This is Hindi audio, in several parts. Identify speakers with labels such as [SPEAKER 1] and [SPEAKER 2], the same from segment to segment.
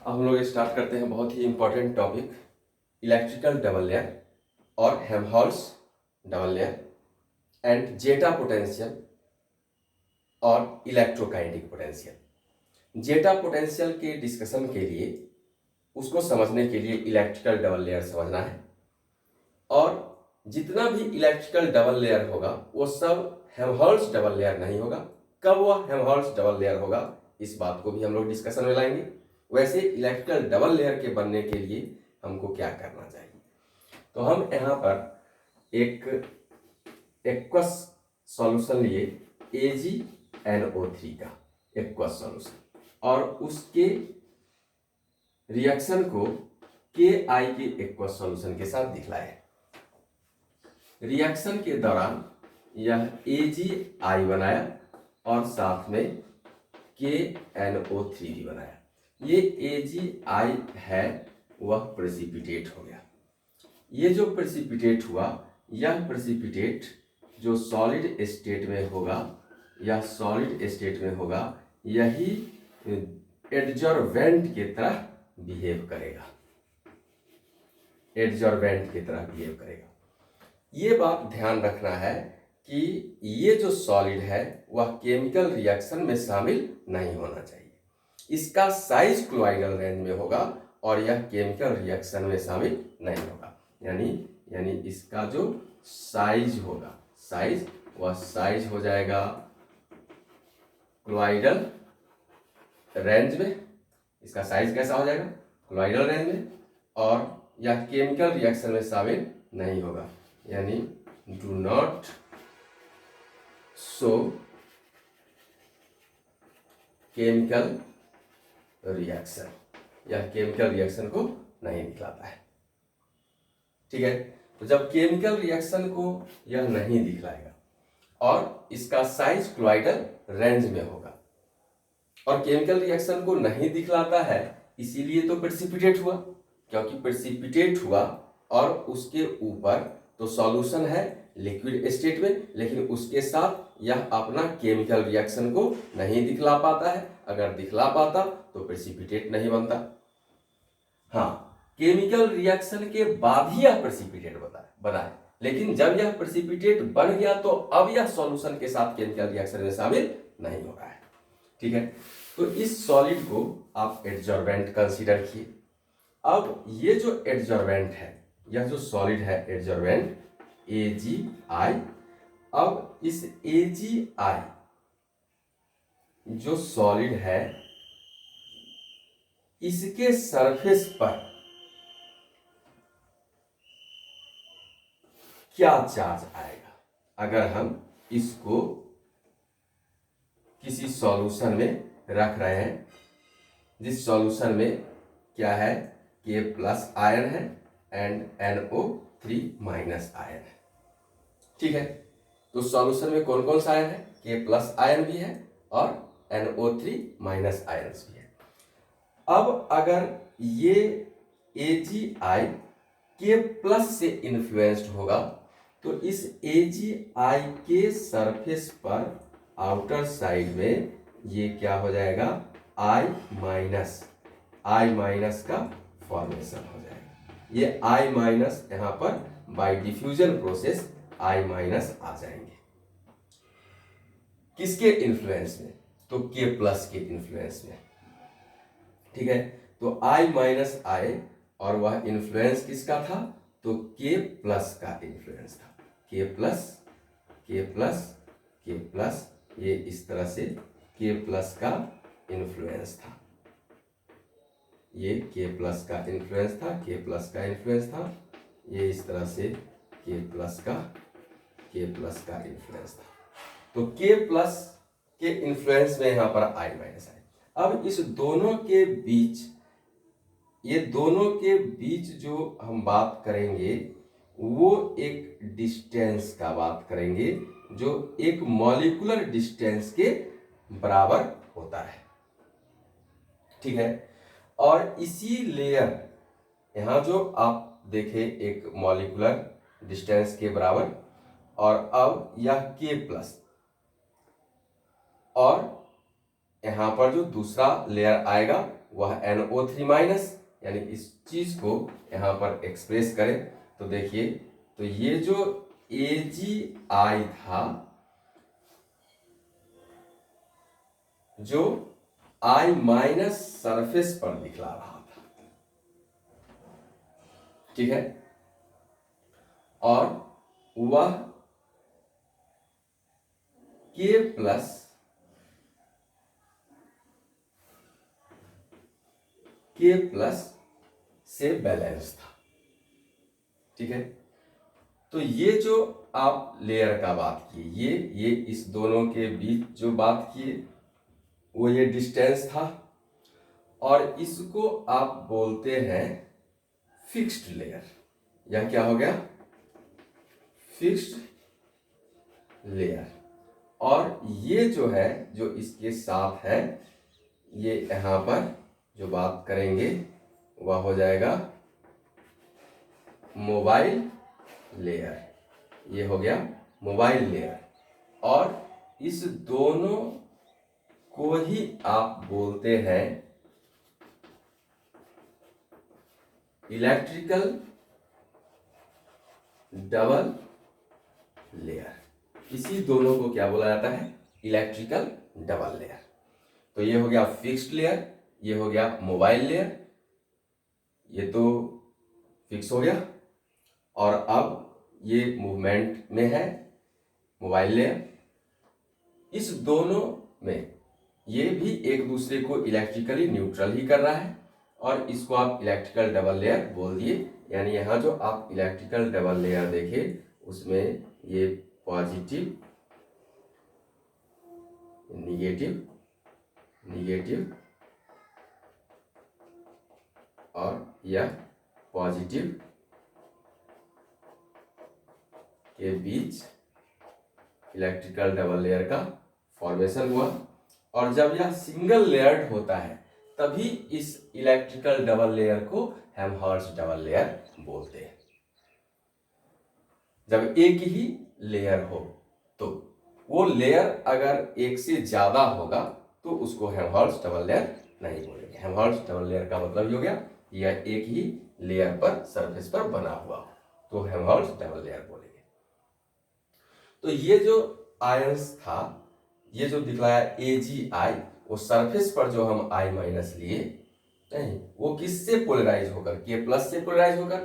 [SPEAKER 1] अब हम लोग स्टार्ट करते हैं बहुत ही important topic, electrical double layer और Helmholtz double layer and zeta potential और इलेक्ट्रोकाइनेटिक पोटेंशियल। जेटा पोटेंशियल के डिस्कशन के लिए, उसको समझने के लिए इलेक्ट्रिकल डबल लेयर समझना है, और जितना भी इलेक्ट्रिकल डबल लेयर होगा वो सब हेल्महोल्ट्ज डबल लेयर नहीं होगा। कब वह हेल्महोल्ट्ज डबल लेयर होगा, इस बात को भी हम लोग डिस्कशन में लाएंगे। वैसे इलेक्ट्रिकल डबल लेयर के बनने के लिए हमको क्या करना चाहिए, तो हम यहाँ पर एक एक्वस सॉल्यूशन लिए AgNO3 का एक्वस सॉल्यूशन, और उसके रिएक्शन को Ki के एक्वस सॉल्यूशन के साथ दिखलाए। रिएक्शन के दौरान यह AgI बनाया और साथ में KNO3 भी बनाया। ये AgI है वह प्रेसिपिटेट हो गया। ये जो प्रेसिपिटेट हुआ, यह प्रेसिपिटेट जो सॉलिड स्टेट में होगा, यह सॉलिड स्टेट में होगा, यही एडजॉर्वेंट की तरह बिहेव करेगा, एडजॉर्वेंट की तरह बिहेव करेगा। ये बात ध्यान रखना है कि ये जो सॉलिड है वह केमिकल रिएक्शन में शामिल नहीं होना चाहिए। इसका साइज क्लोइडल रेंज में होगा और यह केमिकल रिएक्शन में शामिल नहीं होगा। यानी इसका जो साइज होगा, वह साइज हो जाएगा क्लोइडल रेंज में। इसका साइज कैसा हो जाएगा? क्लोइडल रेंज में, और यह केमिकल रिएक्शन में शामिल नहीं होगा। यानी do not show chemical reaction, यह केमिकल रिएक्शन को नहीं दिखलाता है। ठीक है, तो जब केमिकल रिएक्शन को यह नहीं दिखलाएगा और इसका साइज क्लोइडल रेंज में होगा और केमिकल रिएक्शन को नहीं दिखलाता है, इसीलिए तो प्रेसिपिटेट हुआ। क्योंकि प्रेसिपिटेट हुआ और उसके ऊपर तो सॉल्यूशन है लिक्विड स्टेट में, लेकिन उसके साथ यह अपना केमिकल रिएक्शन को नहीं दिखला पाता है। अगर दिखला पाता तो प्रेसिपिटेट नहीं बनता। हाँ, केमिकल रिएक्शन के बाद ही यह प्रेसिपिटेट बना है, लेकिन जब यह प्रेसिपिटेट बन गया तो अब यह सॉल्यूशन के साथ केमिकल रिएक्शन में शामिल नहीं हो रहा है। ठीक है, तो इस सॉलिड को आप एडजॉर्वेंट कंसीडर किए। अब ये जो एडजॉर्वेंट है, यह जो सॉलिड है एडजॉर्वेंट AgI, अब इस AgI जो सॉलिड है, इसके सरफेस पर क्या चार्ज आएगा अगर हम इसको किसी सॉल्यूशन में रख रहे हैं, जिस सॉल्यूशन में क्या है, K+ आयन है एंड NO3- आयन है। ठीक है, तो सॉल्यूशन में कौन कौन सा आयन है? K+ आयन भी है और NO3- आयन भी है। अब अगर ये AgI K+ से इन्फ्लुएंस्ड होगा तो इस AgI के सरफेस पर आउटर साइड में ये क्या हो जाएगा? I- का फॉर्मेशन हो जाएगा। ये I- यहाँ पर बाय डिफ्यूजन प्रोसेस I- आ जाएंगे। किसके इन्फ्लुएंस में? तो K+ के इन्फ्लुएंस में। ठीक है, तो I- आए और वह इन्फ्लुएंस किसका था? तो K+ का इन्फ्लुएंस था। K+, ये इस तरह से K+ का इन्फ्लुएंस था। ये K+ का इन्फ्लुएंस था, ये इस तरह से K+ का इन्फ्लुएंस था। तो K+ के इन्फ्लुएंस में यहां पर I- आए। अब इस दोनों के बीच, ये दोनों के बीच जो हम बात करेंगे वो एक डिस्टेंस का बात करेंगे, जो एक मॉलिक्यूलर डिस्टेंस के बराबर होता है। ठीक है, और इसी लेयर, यहां जो आप देखें एक मॉलिक्यूलर डिस्टेंस के बराबर, और अब यह K+, और यहां पर जो दूसरा लेयर आएगा वह NO3 माइनस, यानी इस चीज को यहाँ पर एक्सप्रेस करें तो देखिए, तो ये जो AgI था, जो I माइनस सरफेस पर दिखला रहा था, ठीक है, और वह K प्लस से बैलेंस था, ठीक है। तो ये जो आप लेयर का बात किए, ये इस दोनों के बीच जो बात किए वो ये डिस्टेंस था, और इसको आप बोलते हैं फिक्स्ड लेयर। यह क्या हो गया? Fixed layer. और ये जो है, जो इसके साथ है, ये यहाँ पर जो बात करेंगे वह हो जाएगा मोबाइल लेयर। ये हो गया मोबाइल लेयर, और इस दोनों को ही आप बोलते हैं इलेक्ट्रिकल डबल लेयर। इसी दोनों को क्या बोला जाता है? Electrical double layer. तो ये हो गया फिक्स्ड लेयर, ये हो गया मोबाइल लेयर। ये तो फिक्स हो गया, और अब ये मूवमेंट में है मोबाइल लेयर। इस दोनों में ये भी एक दूसरे को इलेक्ट्रिकली न्यूट्रल ही कर रहा है, और इसको आप इलेक्ट्रिकल डबल लेयर बोल दिए। यानी यहाँ जो आप इलेक्ट्रिकल डबल लेयर देखे उसमें ये पॉजिटिव निगेटिव निगेटिव और यह पॉजिटिव के बीच इलेक्ट्रिकल डबल लेयर का फॉर्मेशन हुआ। और जब यह सिंगल लेयर्ड होता है तभी इस इलेक्ट्रिकल डबल लेयर को हेल्महोल्ट्ज डबल लेयर बोलते हैं। जब एक ही लेयर हो, तो वो लेयर अगर एक से ज्यादा होगा तो उसको हेल्महोल्ट्ज डबल लेयर नहीं बोलेंगे। हेल्महोल्ट्ज डबल लेयर का मतलब ये हो गया यह एक ही लेयर पर, सरफेस पर बना हुआ हो, तो हेल्महोल्ट्ज डबल लेयर बोलेंगे। तो ये जो आयंस था, ये जो दिखलाया AgI, वो सरफेस पर जो हम I माइनस लिए नहीं, वो किससे पोलराइज होकर? K प्लस से पोलराइज होकर।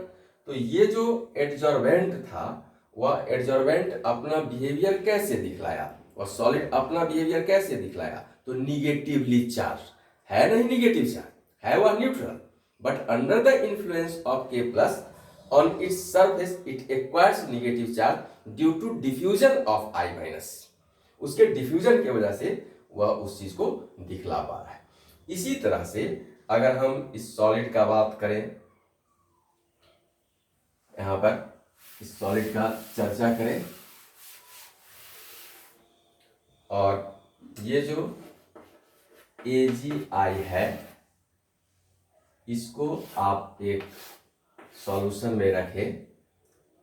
[SPEAKER 1] तो ये जो एडजॉर्बेंट था, वह एडजॉर्बेंट अपना बिहेवियर कैसे दिखलाया, और सॉलिड अपना बिहेवियर कैसे दिखलाया? तो निगेटिवली चार्ज है, नहीं निगेटिव चार्ज है, वह neutral, but under the influence of K plus on its surface it acquires negative charge due to diffusion of I minus। उसके डिफ्यूजन की वजह से वह उस चीज को दिखला पा रहा है। इसी तरह से अगर हम इस सॉलिड का बात करें, यहां पर इस सॉलिड का चर्चा करें, और ये जो AgI है, इसको आप एक सॉल्यूशन में रखें,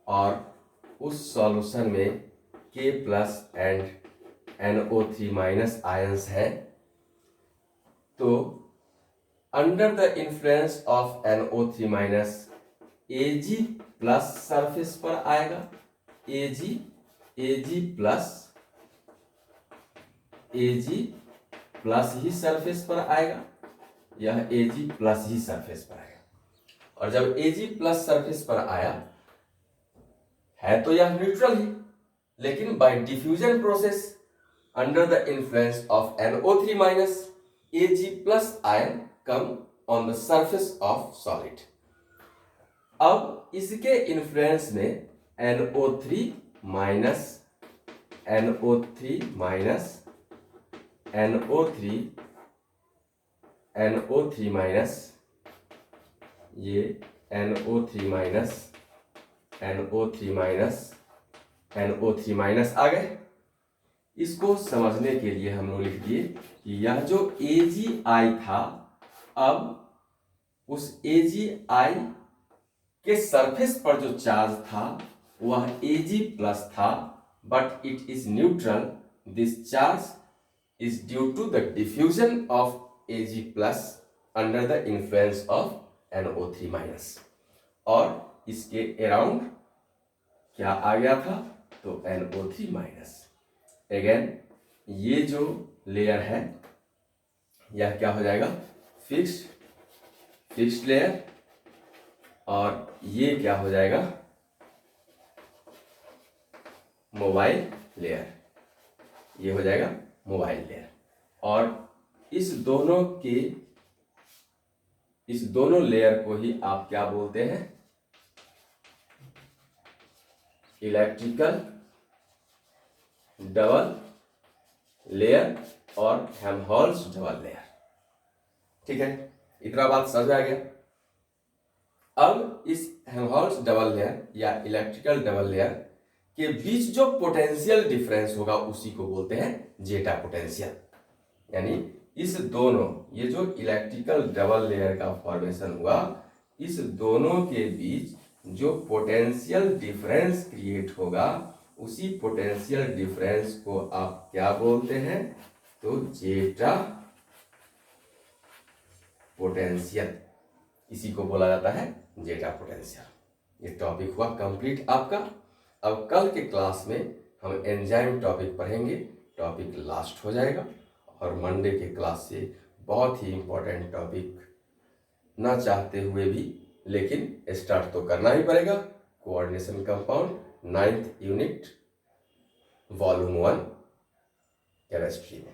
[SPEAKER 1] और उस सॉल्यूशन में K plus and NO3 minus ions है। तो under the influence of NO3 minus Ag plus surface पर आएगा, Ag प्लस ही सरफेस पर आएगा, यह Ag प्लस ही सरफेस पर आएगा। और जब Ag प्लस सरफेस पर आया है तो यह न्यूट्रल ही, लेकिन bye diffusion process under the influence of NO3 minus Ag plus ion come on the surface of solid. अब इसके इन्फ्लुएंस में NO3 माइनस ये NO3 माइनस आ गए। इसको समझने के लिए हम लोग लिख दिए कि यह जो AgI था, अब उस AgI के सरफेस पर जो चार्ज था वह Ag प्लस था, but it is neutral. This charge is due to the diffusion of Ag plus under the influence of NO3 minus, और इसके अराउंड क्या आ गया था, तो NO3 माइनस। अगेन ये जो लेयर है यह क्या हो जाएगा, फिक्स्ड लेयर, और ये क्या हो जाएगा, मोबाइल लेयर, ये हो जाएगा मोबाइल लेयर। और इस दोनों लेयर को ही आप क्या बोलते हैं, इलेक्ट्रिकल डबल लेयर और हेल्महोल्ट्ज डबल लेयर। ठीक है, इतना बात समझ आ गया। अब इस हेल्महोल्ट्ज डबल लेयर या इलेक्ट्रिकल डबल लेयर के बीच जो पोटेंशियल डिफरेंस होगा उसी को बोलते हैं जेटा पोटेंशियल। यानी इस दोनों, ये जो इलेक्ट्रिकल डबल लेयर का फॉर्मेशन हुआ, इस दोनों के बीच जो पोटेंशियल डिफरेंस क्रिएट होगा उसी पोटेंशियल डिफरेंस को आप क्या बोलते हैं, तो जेटा पोटेंशियल, इसी को बोला जाता है जेटा पोटेंशियल। ये टॉपिक हुआ कंप्लीट आपका। अब कल के क्लास में हम एंजाइम टॉपिक पढ़ेंगे, टॉपिक लास्ट हो जाएगा, और मंडे के क्लास से बहुत ही इंपॉर्टेंट टॉपिक ना चाहते हुए भी लेकिन स्टार्ट तो करना ही पड़ेगा, coordination compound 9th unit volume 1 chemistry में।